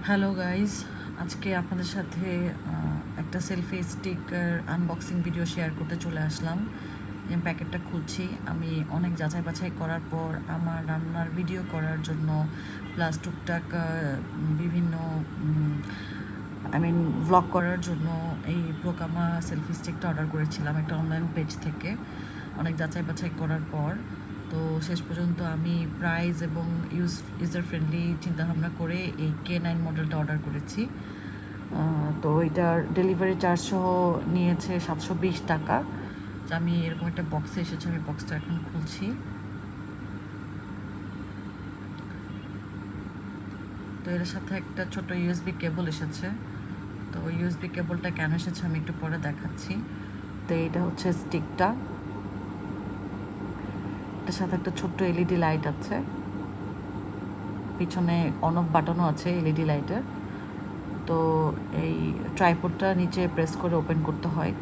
Hello guys, আজকে আপনাদের সাথে একটা সেলফি স্টিকের আনবক্সিং ভিডিও শেয়ার করতে চলে আসলাম। প্যাকেটটা খুলছি। আমি অনেক যাচাই বাছাই করার পর আমার রান্নার ভিডিও করার জন্য প্লাস টুকটাক বিভিন্ন ভ্লগ করার জন্য এই ব্রোকামা সেলফি স্টিকটা অর্ডার করেছিলাম একটা অনলাইন পেজ থেকে। অনেক যাচাই বাছাই করার পর তো শেষ পর্যন্ত আমি প্রাইস এবং ইউজার ফ্রেন্ডলি চিন্তাভাবনা করে এই K9 মডেলটা অর্ডার করেছি। তো এটার ডেলিভারি চার্জ সহ নিয়েছে 720 টাকা। আমি এরকম একটা বক্সে এসেছে, আমি বক্সটা এখন খুলছি। তো এর সাথে একটা ছোট ইউএসবি কেবল এসেছে। তো ইউএসবি কেবলটা কেন এসেছে আমি একটু পরে দেখাচ্ছি। তো এটা হচ্ছে স্টিকটা, এটার সাথে একটা ছোট্ট এলইডি লাইট আছে, পিছনে অন অফ বাটনও আছে এলইডি লাইটের। তো এই ট্রাইপডটা নিচে প্রেস করে ওপেন করতে হয়।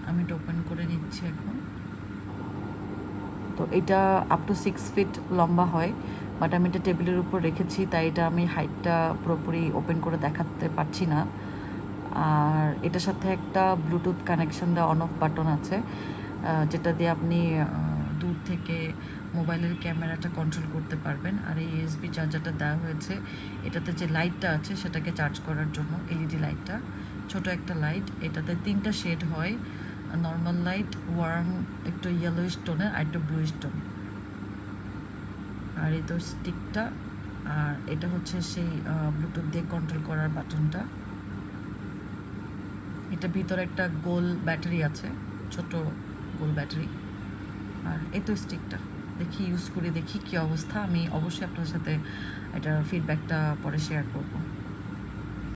আমি এটা ওপেন করে নিচ্ছি এখন। তো এটা আপ টু 6 ফিট লম্বা হয়, বাট আমি এটা টেবিলের উপর রেখেছি, তাই এটা আমি হাইটটা পুরোপুরি ওপেন করে দেখাতে পারছি না। আর এটার সাথে একটা ব্লুটুথ কানেকশন দেওয়া অন অফ বাটন আছে, যেটা দিয়ে আপনি দূর থেকে মোবাইলের ক্যামেরাটা কন্ট্রোল করতে পারবেন। আর এই ইউএসবি চার্জারটা দেওয়া হয়েছে এটাতে, যে লাইটটা আছে সেটাকে চার্জ করার জন্য। এলইডি লাইটটা ছোট একটা লাইট, এটাতে 3টা শেড হয়, নর্মাল লাইট, ওয়ার্ম, একটু ইয়েলোইশ টোনের আর একটু ব্লুইশ টোন। আর এই তো স্টিকটা, আর এটা হচ্ছে সেই ব্লুটুথ দিয়ে কন্ট্রোল করার বাটনটা। এটা ভিতরে একটা গোল ব্যাটারি আছে, ছোট গোল ব্যাটারি। আর এই তো স্টিকটা, দেখি ইউজ করে দেখি কী অবস্থা। আমি অবশ্যই আপনার সাথে এটার ফিডব্যাকটা পরে শেয়ার করব।